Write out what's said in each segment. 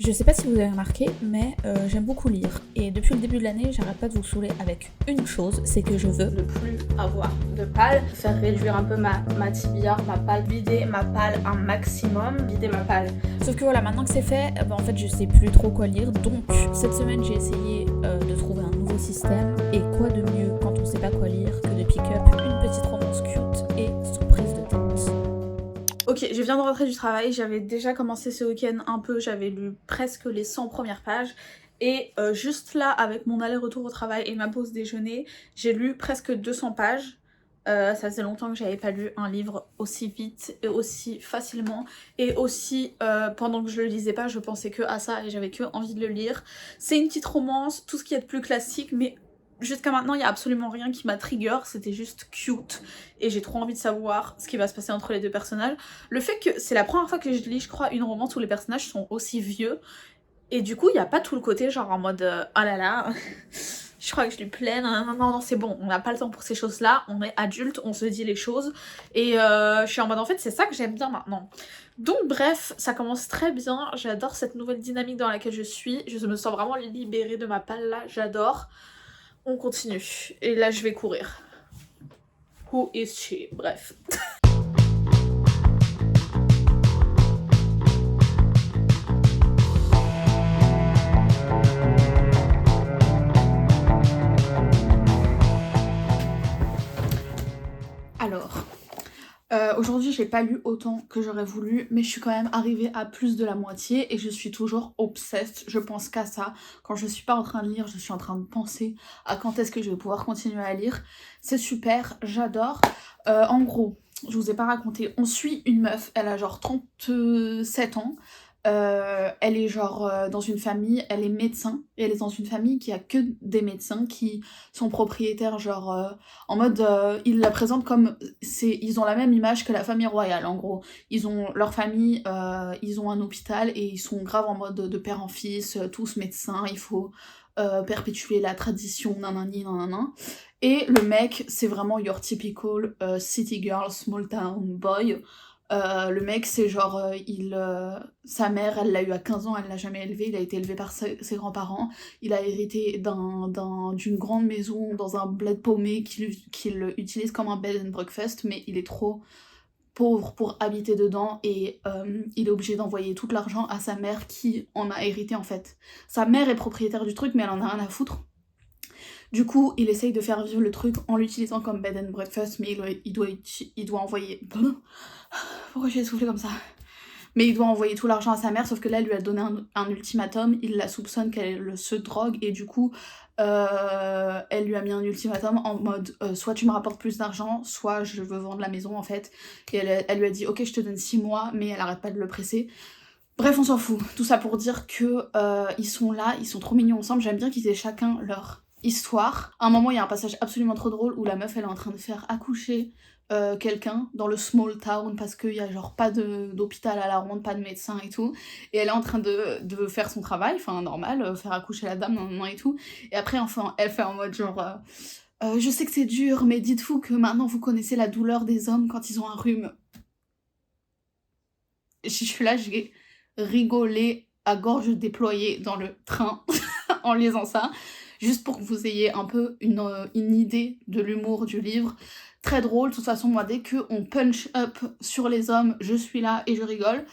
Je sais pas si vous avez remarqué, mais j'aime beaucoup lire. Et depuis le début de l'année, j'arrête pas de vous saouler avec une chose, c'est que je veux ne plus avoir de palle, faire réduire un peu ma tibia, ma palle, vider ma palle un maximum, vider ma palle. Sauf que voilà, maintenant que c'est fait, en fait je sais plus trop quoi lire. Donc cette semaine j'ai essayé de trouver un nouveau système. Et quoi de mieux quand on sait pas quoi lire que de pick up une petite romance cute et sans prise de tête. Ok, je viens de rentrer du travail, j'avais déjà commencé ce week-end un peu, j'avais lu presque les 100 premières pages. Et juste là, avec mon aller-retour au travail et ma pause déjeuner, j'ai lu presque 200 pages. Ça faisait longtemps que j'avais pas lu un livre aussi vite et aussi facilement. Et aussi, pendant que je le lisais pas, je pensais que à ça et j'avais que envie de le lire. C'est une petite romance, tout ce qui est de plus classique, mais jusqu'à maintenant, il n'y a absolument rien qui m'a trigger, c'était juste cute. Et j'ai trop envie de savoir ce qui va se passer entre les deux personnages. Le fait que c'est la première fois que je lis, je crois, une romance où les personnages sont aussi vieux. Et du coup, il n'y a pas tout le côté genre en mode oh là là, je crois que je lui plais. Non, non, non, non, c'est bon, on n'a pas le temps pour ces choses-là. On est adulte, on se dit les choses. Et je suis en mode en fait, c'est ça que j'aime bien maintenant. Donc, bref, ça commence très bien. J'adore cette nouvelle dynamique dans laquelle je suis. Je me sens vraiment libérée de ma palle là, j'adore. On continue. Et là, je vais courir. Who is she? Bref. Alors, aujourd'hui j'ai pas lu autant que j'aurais voulu, mais je suis quand même arrivée à plus de la moitié et je suis toujours obsessed, je pense qu'à ça. Quand je suis pas en train de lire, je suis en train de penser à quand est-ce que je vais pouvoir continuer à lire. C'est super, j'adore. En gros, je vous ai pas raconté, on suit une meuf, elle a genre 37 ans. Elle est genre dans une famille, elle est médecin, et elle est dans une famille qui a que des médecins qui sont propriétaires, genre en mode ils la présentent comme ils ont la même image que la famille royale en gros. Ils ont leur famille, ils ont un hôpital et ils sont grave en mode de père en fils, tous médecins, il faut perpétuer la tradition, nanani nanana. Et le mec, c'est vraiment your typical city girl, small town boy. Le mec, c'est genre, sa mère, elle l'a eu à 15 ans, elle l'a jamais élevé, il a été élevé par ses grands-parents, il a hérité d'une grande maison dans un bled paumé qu'il utilise comme un bed and breakfast, mais il est trop pauvre pour habiter dedans et il est obligé d'envoyer tout l'argent à sa mère qui en a hérité en fait. Sa mère est propriétaire du truc, mais elle en a rien à foutre. Du coup, il essaye de faire vivre le truc en l'utilisant comme bed and breakfast, mais il doit envoyer... Pourquoi j'ai soufflé comme ça? Mais il doit envoyer tout l'argent à sa mère, sauf que là, elle lui a donné un ultimatum, il la soupçonne qu'elle se drogue, et du coup, elle lui a mis un ultimatum en mode soit tu me rapportes plus d'argent, soit je veux vendre la maison en fait. Et elle lui a dit ok, je te donne 6 mois, mais elle arrête pas de le presser. Bref, on s'en fout. Tout ça pour dire que ils sont là, ils sont trop mignons ensemble. J'aime bien qu'ils aient chacun leur histoire. À un moment, il y a un passage absolument trop drôle où la meuf, elle est en train de faire accoucher quelqu'un dans le small town parce qu'il y a genre pas d'hôpital à la ronde, pas de médecin et tout. Et elle est en train de faire son travail, enfin normal, faire accoucher la dame, nan, nan, et tout. Et après, enfin, elle fait en mode genre... je sais que c'est dur, mais dites-vous que maintenant vous connaissez la douleur des hommes quand ils ont un rhume. Je suis là, j'ai rigolé à gorge déployée dans le train en lisant ça, juste pour que vous ayez un peu une idée de l'humour du livre. Très drôle, de toute façon, moi, dès qu'on punch up sur les hommes, je suis là et je rigole.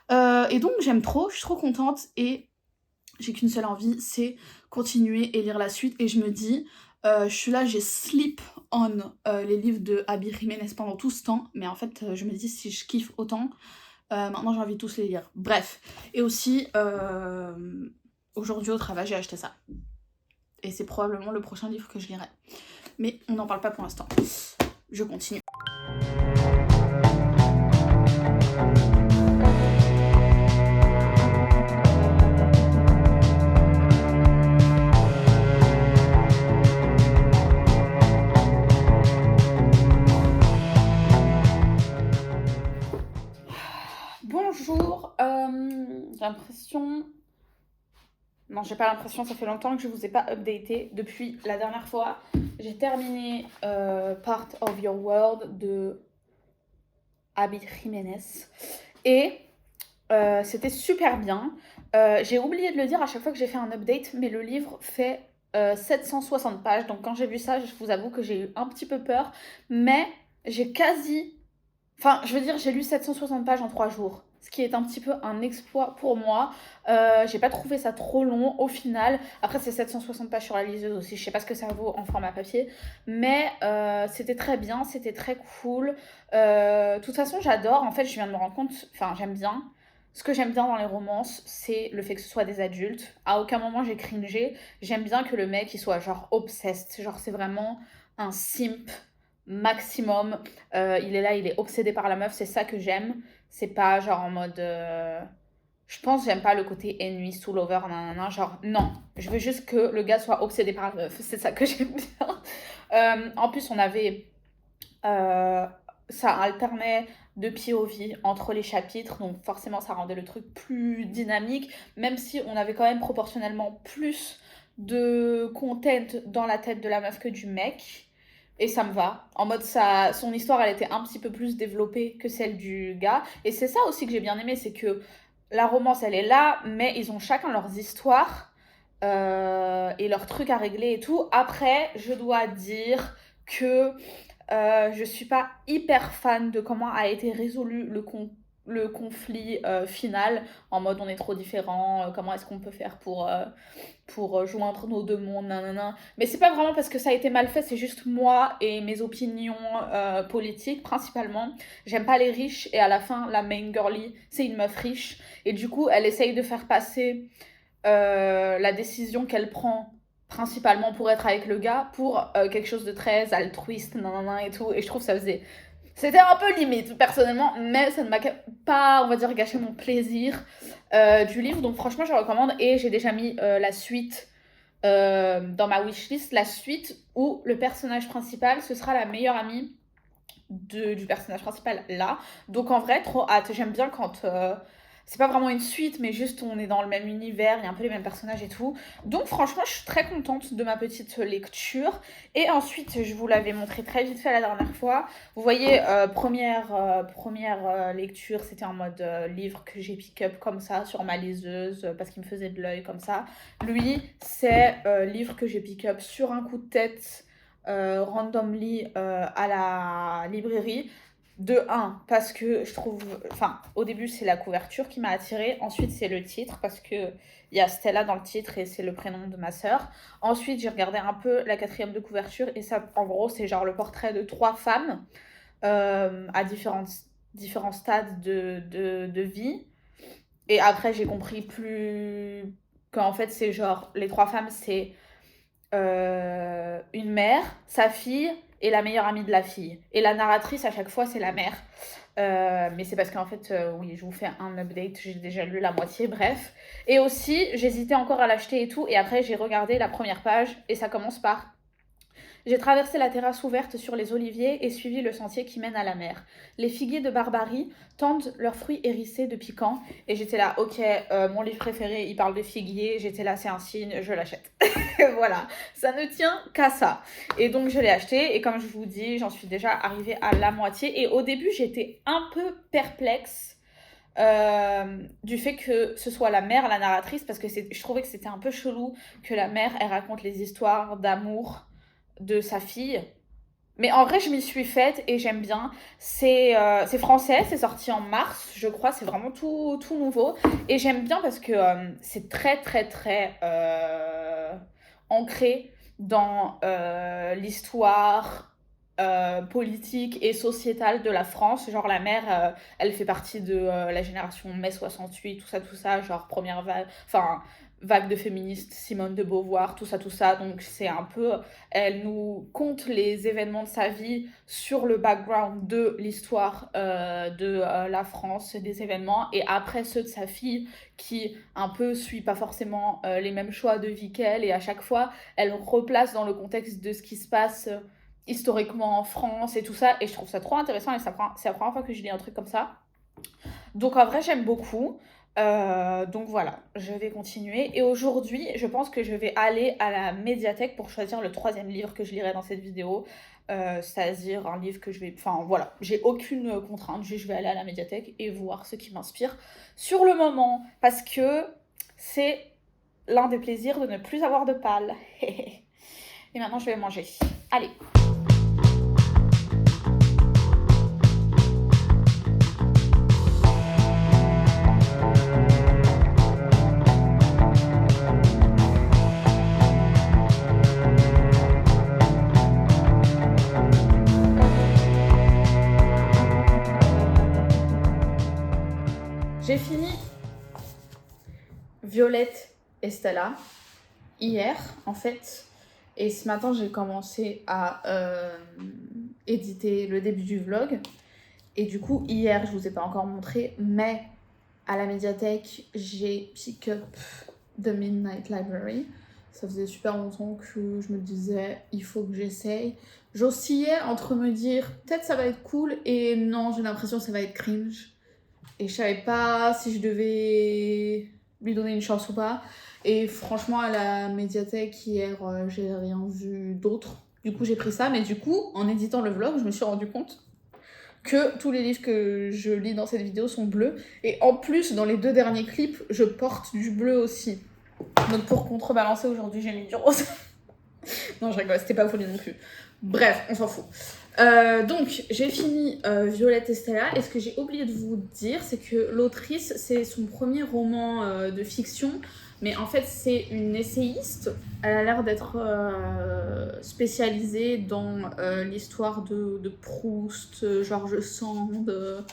Et donc, j'aime trop, je suis trop contente, et j'ai qu'une seule envie, c'est continuer et lire la suite, et je me dis... je suis là, j'ai sleep on les livres de Abby Jiménez pendant tout ce temps, mais en fait, je me dis si je kiffe autant, maintenant j'ai envie de tous les lire. Bref. Et aussi, aujourd'hui au travail, j'ai acheté ça. Et c'est probablement le prochain livre que je lirai. Mais on n'en parle pas pour l'instant. Je continue. Bonjour, j'ai l'impression... Non, j'ai pas l'impression, ça fait longtemps que je vous ai pas updaté. Depuis la dernière fois, j'ai terminé Part of Your World de Abby Jiménez. Et c'était super bien. J'ai oublié de le dire à chaque fois que j'ai fait un update, mais le livre fait 760 pages. Donc quand j'ai vu ça, je vous avoue que j'ai eu un petit peu peur. Mais j'ai quasi... Enfin, je veux dire, j'ai lu 760 pages en 3 jours. Ce qui est un petit peu un exploit pour moi. J'ai pas trouvé ça trop long au final. Après, c'est 760 pages sur la liseuse aussi. Je sais pas ce que ça vaut en format papier. Mais c'était très bien, c'était très cool. De toute façon, j'adore. En fait, je viens de me rendre compte. Enfin, j'aime bien. Ce que j'aime bien dans les romances, c'est le fait que ce soit des adultes. À aucun moment j'ai cringé. J'aime bien que le mec il soit genre obsessed. Genre, c'est vraiment un simp maximum. Il est là, il est obsédé par la meuf, c'est ça que j'aime. C'est pas genre en mode. Je pense que j'aime pas le côté ennemi, sous lover, nanana. Genre, non. Je veux juste que le gars soit obsédé par la meuf. C'est ça que j'aime bien. En plus, on avait. euh, Ça alternait de POV entre les chapitres, donc forcément ça rendait le truc plus dynamique, même si on avait quand même proportionnellement plus de content dans la tête de la meuf que du mec. Et ça me va. En mode, son histoire, elle était un petit peu plus développée que celle du gars. Et c'est ça aussi que j'ai bien aimé, c'est que la romance, elle est là, mais ils ont chacun leurs histoires et leurs trucs à régler et tout. Après, je dois dire que je suis pas hyper fan de comment a été résolu le conflit final, en mode on est trop différents, comment est-ce qu'on peut faire pour joindre nos deux mondes, nanana. Mais c'est pas vraiment parce que ça a été mal fait, c'est juste moi et mes opinions politiques principalement. J'aime pas les riches et à la fin, la main girlie, c'est une meuf riche. Et du coup, elle essaye de faire passer la décision qu'elle prend principalement pour être avec le gars pour quelque chose de très altruiste, nanana et tout. Et je trouve que ça faisait... C'était un peu limite, personnellement, mais ça ne m'a pas, on va dire, gâché mon plaisir du livre. Donc franchement, je recommande. Et j'ai déjà mis la suite dans ma wishlist. La suite où le personnage principal, ce sera la meilleure amie du personnage principal là. Donc en vrai, trop hâte. J'aime bien quand c'est pas vraiment une suite, mais juste on est dans le même univers, il y a un peu les mêmes personnages et tout. Donc franchement, je suis très contente de ma petite lecture. Et ensuite, je vous l'avais montré très vite fait la dernière fois. Vous voyez, première lecture, c'était en mode livre que j'ai pick up comme ça sur ma liseuse parce qu'il me faisait de l'œil comme ça. Lui, c'est livre que j'ai pick up sur un coup de tête randomly à la librairie. De un, parce que je trouve... Enfin, au début, c'est la couverture qui m'a attirée. Ensuite, c'est le titre, parce que il y a Stella dans le titre et c'est le prénom de ma sœur. Ensuite, j'ai regardé un peu la quatrième de couverture et ça, en gros, c'est genre le portrait de 3 femmes à différents stades de vie. Et après, j'ai compris plus qu'en fait, c'est genre, les 3 femmes, c'est une mère, sa fille et la meilleure amie de la fille. Et la narratrice, à chaque fois, c'est la mère. Mais c'est parce qu'en fait, oui, je vous fais un update, j'ai déjà lu la moitié, bref. Et aussi, j'hésitais encore à l'acheter et tout, et après, j'ai regardé la première page, et ça commence par j'ai traversé la terrasse ouverte sur les oliviers et suivi le sentier qui mène à la mer. Les figuiers de Barbarie tendent leurs fruits hérissés de piquants. Et j'étais là, ok, mon livre préféré, il parle de figuiers. J'étais là, c'est un signe, je l'achète. Voilà, ça ne tient qu'à ça. Et donc je l'ai acheté. Et comme je vous dis, j'en suis déjà arrivée à la moitié. Et au début, j'étais un peu perplexe. Du fait que ce soit la mère, la narratrice, parce que je trouvais que c'était un peu chelou que la mère, elle raconte les histoires d'amour de sa fille. Mais en vrai, je m'y suis faite et j'aime bien. C'est français, c'est sorti en mars, je crois, c'est vraiment tout nouveau. Et j'aime bien parce que c'est très, très, très ancré dans l'histoire politique et sociétale de la France. Genre, la mère, elle fait partie de la génération mai 68, tout ça, genre première vague. Enfin, vague de féministes, Simone de Beauvoir, tout ça. Donc c'est un peu, elle nous conte les événements de sa vie sur le background de l'histoire de la France, des événements, et après ceux de sa fille qui un peu suit pas forcément les mêmes choix de vie qu'elle, et à chaque fois elle replace dans le contexte de ce qui se passe historiquement en France et tout ça, et je trouve ça trop intéressant, et c'est la première fois que je lis un truc comme ça. Donc en vrai, j'aime beaucoup. Donc voilà, je vais continuer. Et aujourd'hui, je pense que je vais aller à la médiathèque pour choisir le troisième livre que je lirai dans cette vidéo. C'est-à-dire un livre que je vais... Enfin voilà, j'ai aucune contrainte, je vais aller à la médiathèque et voir ce qui m'inspire sur le moment. Parce que C'est l'un des plaisirs de ne plus avoir de pâle. Et maintenant, je vais manger. Allez. J'ai fini Violette et Stella hier, en fait. Et ce matin, j'ai commencé à éditer le début du vlog. Et du coup, hier, je vous ai pas encore montré, mais à la médiathèque, j'ai pick up The Midnight Library. Ça faisait super longtemps que je me disais, il faut que j'essaye. J'oscillais entre me dire, peut-être ça va être cool, et non, j'ai l'impression que ça va être cringe. Et je savais pas si je devais lui donner une chance ou pas. Et franchement, à la médiathèque hier, j'ai rien vu d'autre. Du coup, j'ai pris ça. Mais du coup, en éditant le vlog, je me suis rendu compte que tous les livres que je lis dans cette vidéo sont bleus. Et en plus, dans les 2 derniers clips, je porte du bleu aussi. Donc pour contrebalancer, aujourd'hui, j'ai mis du rose. Non, je rigole, c'était pas folie non plus. Bref, on s'en fout. Donc, j'ai fini Violette et Stella. Et ce que j'ai oublié de vous dire, c'est que l'autrice, c'est son premier roman de fiction. Mais en fait, c'est une essayiste. Elle a l'air d'être spécialisée dans l'histoire de Proust, George Sand,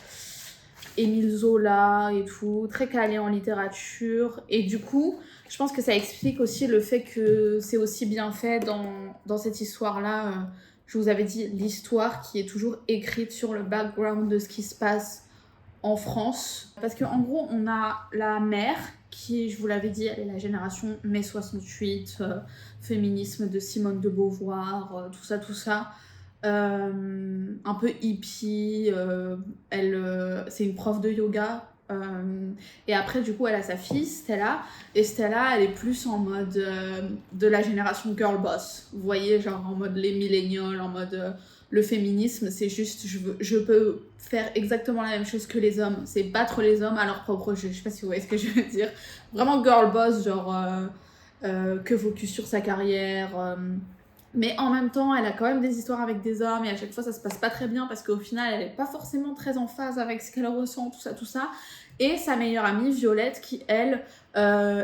Émile Zola et tout. Très calée en littérature. Et du coup, je pense que ça explique aussi le fait que c'est aussi bien fait dans cette histoire-là. Je vous avais dit l'histoire qui est toujours écrite sur le background de ce qui se passe en France. Parce qu'en gros, on a la mère qui, je vous l'avais dit, elle est la génération mai 68, féminisme de Simone de Beauvoir, tout ça. Un peu hippie, c'est une prof de yoga. Et après, du coup, elle a sa fille, Stella. Et Stella, elle est plus en mode de la génération girl boss. Vous voyez, genre en mode les millennials, en mode le féminisme, c'est juste, je peux faire exactement la même chose que les hommes. C'est battre les hommes à leur propre jeu. Je sais pas si vous voyez ce que je veux dire. Vraiment girl boss, genre que focus sur sa carrière. Mais en même temps, elle a quand même des histoires avec des hommes et à chaque fois, ça se passe pas très bien parce qu'au final, elle est pas forcément très en phase avec ce qu'elle ressent, tout ça. Et sa meilleure amie, Violette, qui, elle,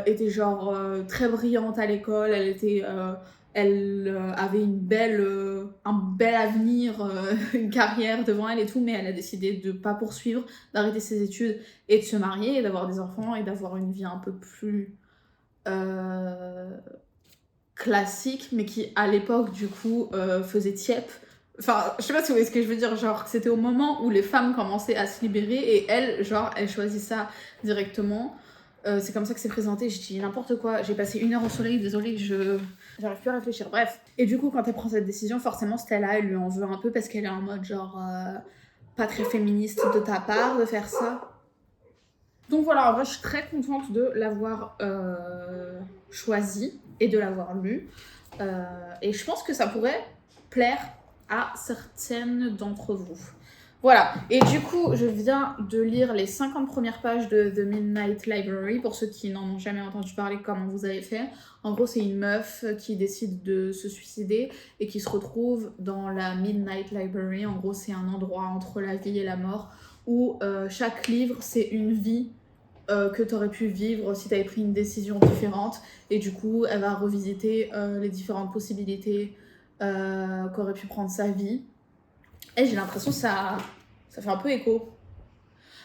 était genre très brillante à l'école. Elle avait un bel avenir, une carrière devant elle et tout, mais elle a décidé de pas poursuivre, d'arrêter ses études et de se marier et d'avoir des enfants et d'avoir une vie un peu plus classique, mais qui à l'époque du coup faisait tiep. Enfin, je sais pas si vous voyez ce que je veux dire, genre c'était au moment où les femmes commençaient à se libérer et elle, genre, elle choisit ça directement. C'est comme ça que c'est présenté, je dis n'importe quoi, j'ai passé 1 heure au soleil, désolée, j'arrive plus à réfléchir, bref. Et du coup, quand elle prend cette décision, forcément Stella, elle lui en veut un peu parce qu'elle est en mode genre pas très féministe de ta part de faire ça. Donc voilà, en vrai, je suis très contente de l'avoir choisi et de l'avoir lu. Et je pense que ça pourrait plaire à certaines d'entre vous. Voilà, et du coup, je viens de lire les 50 premières pages de The Midnight Library, pour ceux qui n'en ont jamais entendu parler, comment vous avez fait. En gros, c'est une meuf qui décide de se suicider et qui se retrouve dans la Midnight Library. En gros, c'est un endroit entre la vie et la mort où chaque livre, c'est une vie que tu aurais pu vivre si tu avais pris une décision différente. Et du coup, elle va revisiter les différentes possibilités qu'aurait pu prendre sa vie. Et j'ai l'impression que ça fait un peu écho.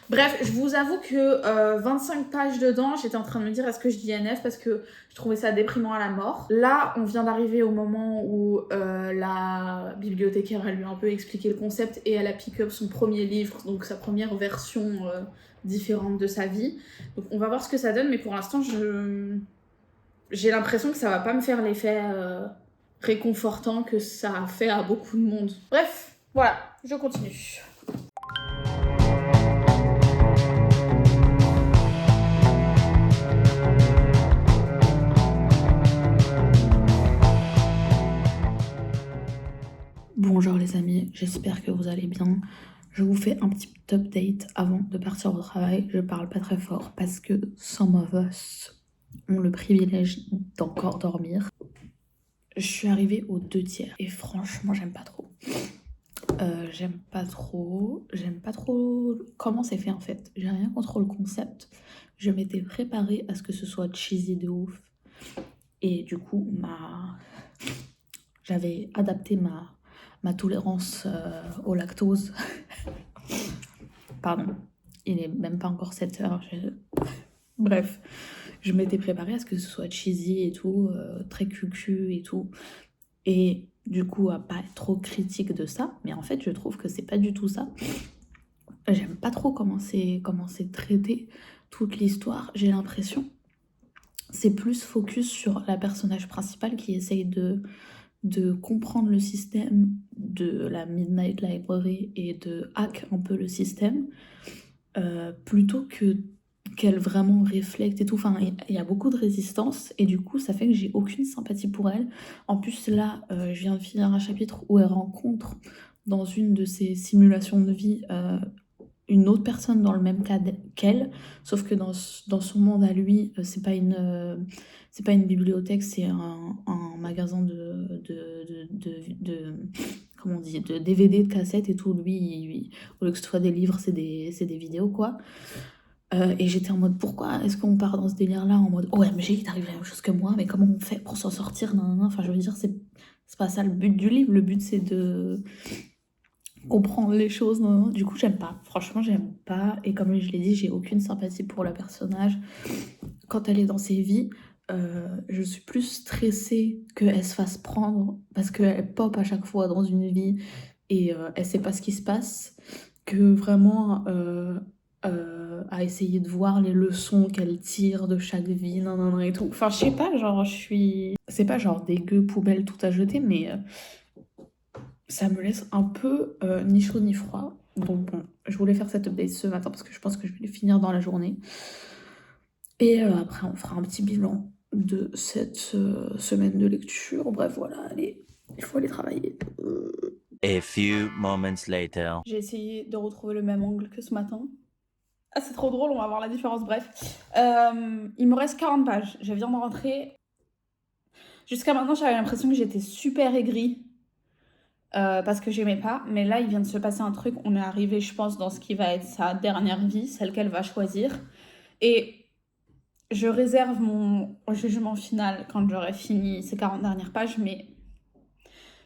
Bref, je vous avoue que 25 pages dedans, j'étais en train de me dire est-ce que je dis NF parce que je trouvais ça déprimant à la mort. Là, on vient d'arriver au moment où la bibliothécaire, elle lui a un peu expliqué le concept et elle a pick up son premier livre, donc sa première version différente de sa vie. Donc on va voir ce que ça donne, mais pour l'instant, j'ai l'impression que ça va pas me faire l'effet réconfortant que ça a fait à beaucoup de monde. Bref, voilà, je continue. Bonjour les amis, j'espère que vous allez bien. Je vous fais un petit update avant de partir au travail. Je parle pas très fort parce que some of us ont le privilège d'encore dormir. Je suis arrivée aux 2 tiers et franchement j'aime pas trop. J'aime pas trop comment c'est fait en fait. J'ai rien contre le concept. Je m'étais préparée à ce que ce soit cheesy de ouf. Et du coup, j'avais adapté ma tolérance au lactose. Pardon, il est même pas encore 7h. Bref, je m'étais préparée à ce que ce soit cheesy et tout, très cucu et tout. Et du coup, à pas être trop critique de ça. Mais en fait, je trouve que c'est pas du tout ça. J'aime pas trop comment c'est traité, toute l'histoire. J'ai l'impression c'est plus focus sur la personnage principale qui essaye de comprendre le système de la Midnight Library et de hack un peu le système, plutôt que qu'elle vraiment réflecte et tout. Enfin, il y a beaucoup de résistance et du coup, ça fait que j'ai aucune sympathie pour elle. En plus, là, je viens de finir un chapitre où elle rencontre dans une de ses simulations de vie une autre personne dans le même cas qu'elle, sauf que dans son monde à lui, c'est pas une bibliothèque, c'est un magasin comment on dit, de DVD, de cassettes et tout. Lui, au lieu que ce soit des livres, c'est des vidéos, quoi. Et j'étais en mode, pourquoi est-ce qu'on part dans ce délire-là en mode OMG, il t'arrive la même chose que moi, mais comment on fait pour s'en sortir, Enfin, je veux dire, c'est pas ça le but du livre. Le but, c'est de comprendre les choses. Du coup, j'aime pas. Franchement, j'aime pas. Et comme je l'ai dit, j'ai aucune sympathie pour le personnage. Quand elle est dans ses vies, je suis plus stressée qu'elle se fasse prendre parce qu'elle pop à chaque fois dans une vie et elle sait pas ce qui se passe, que vraiment à essayer de voir les leçons qu'elle tire de chaque vie, et tout. Enfin, je sais pas, genre, c'est pas genre dégueu, poubelle, tout à jeter, mais ça me laisse un peu ni chaud ni froid. Donc bon, je voulais faire cette update ce matin parce que je pense que je vais le finir dans la journée. Et après, on fera un petit bilan de cette semaine de lecture. Bref, voilà, allez, il faut aller travailler. A few moments later. J'ai essayé de retrouver le même angle que ce matin. Ah, c'est trop drôle, on va voir la différence. Bref, il me reste 40 pages. Je viens de rentrer. Jusqu'à maintenant, j'avais l'impression que j'étais super aigrie. Parce que j'aimais pas, mais là il vient de se passer un truc, on est arrivé je pense dans ce qui va être sa dernière vie, celle qu'elle va choisir, et je réserve mon jugement final quand j'aurai fini ces 40 dernières pages, mais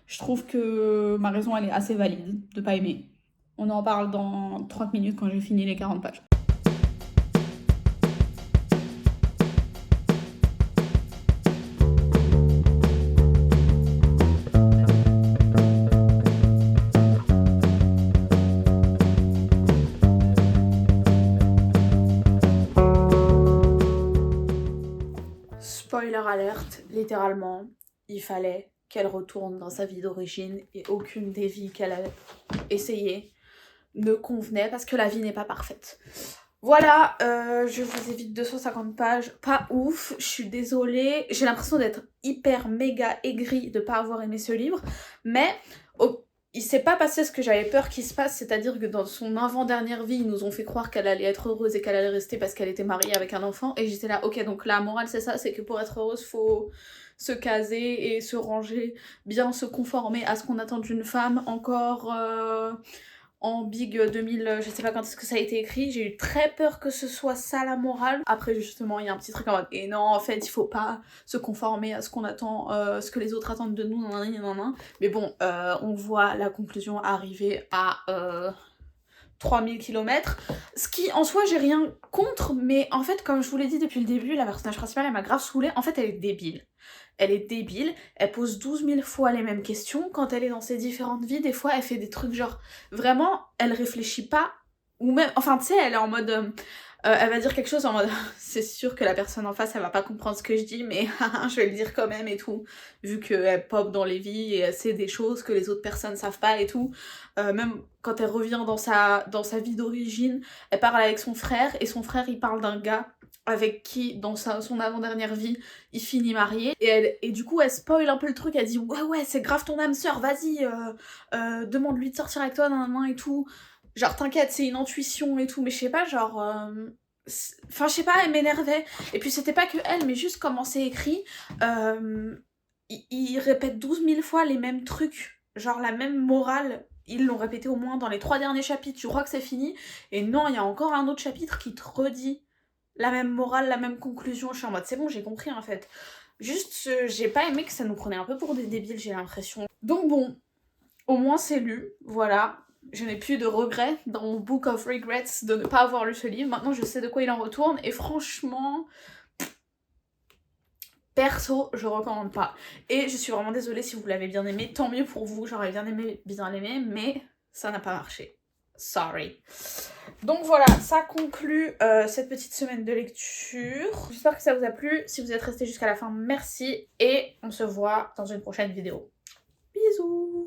je trouve que ma raison elle est assez valide de pas aimer. On en parle dans 30 minutes quand j'ai fini les 40 pages. Spoiler alerte, littéralement, il fallait qu'elle retourne dans sa vie d'origine et aucune des vies qu'elle a essayé ne convenait parce que la vie n'est pas parfaite. Voilà, je vous évite 250 pages, pas ouf, je suis désolée, j'ai l'impression d'être hyper méga aigrie de pas avoir aimé ce livre, mais il s'est pas passé ce que j'avais peur qu'il se passe, c'est-à-dire que dans son avant-dernière vie, ils nous ont fait croire qu'elle allait être heureuse et qu'elle allait rester parce qu'elle était mariée avec un enfant, et j'étais là, ok, donc la morale c'est ça, c'est que pour être heureuse, faut se caser et se ranger, bien se conformer à ce qu'on attend d'une femme, encore en Big 2000, je sais pas quand est-ce que ça a été écrit, j'ai eu très peur que ce soit ça la morale. Après justement, il y a un petit truc en mode, et non, en fait, il faut pas se conformer à ce qu'on attend, ce que les autres attendent de nous, mais bon, on voit la conclusion arriver à 3000 km, ce qui en soi j'ai rien contre, mais en fait comme je vous l'ai dit depuis le début, la personnage principale elle m'a grave saoulée, en fait elle est débile. Elle pose 12 000 fois les mêmes questions, quand elle est dans ses différentes vies, des fois elle fait des trucs genre, vraiment elle réfléchit pas, ou même, enfin tu sais elle est en mode, elle va dire quelque chose en mode, c'est sûr que la personne en face elle va pas comprendre ce que je dis, mais je vais le dire quand même et tout, vu qu'elle pop dans les vies et elle sait des choses que les autres personnes savent pas et tout. Même quand elle revient dans sa vie d'origine, elle parle avec son frère, et son frère il parle d'un gars avec qui, dans son avant-dernière vie, il finit marié, et du coup elle spoil un peu le truc, elle dit ouais c'est grave ton âme sœur, vas-y, demande-lui de sortir avec toi, et tout, genre t'inquiète c'est une intuition et tout, mais je sais pas, genre Enfin, je sais pas, elle m'énervait. Et puis, c'était pas que elle, mais juste comment c'est écrit. Ils répètent 12 000 fois les mêmes trucs. Genre la même morale. Ils l'ont répété au moins dans les 3 derniers chapitres. Tu crois que c'est fini. Et non, il y a encore un autre chapitre qui te redit la même morale, la même conclusion. Je suis en mode, c'est bon, j'ai compris en fait. Juste, j'ai pas aimé que ça nous prenait un peu pour des débiles, j'ai l'impression. Donc bon, au moins c'est lu, voilà. Je n'ai plus de regrets dans mon book of regrets de ne pas avoir lu ce livre. Maintenant, je sais de quoi il en retourne. Et franchement, perso, je recommande pas. Et je suis vraiment désolée si vous l'avez bien aimé. Tant mieux pour vous, j'aurais bien aimé bien l'aimer, mais ça n'a pas marché. Sorry. Donc voilà, ça conclut cette petite semaine de lecture. J'espère que ça vous a plu. Si vous êtes resté jusqu'à la fin, merci. Et on se voit dans une prochaine vidéo. Bisous!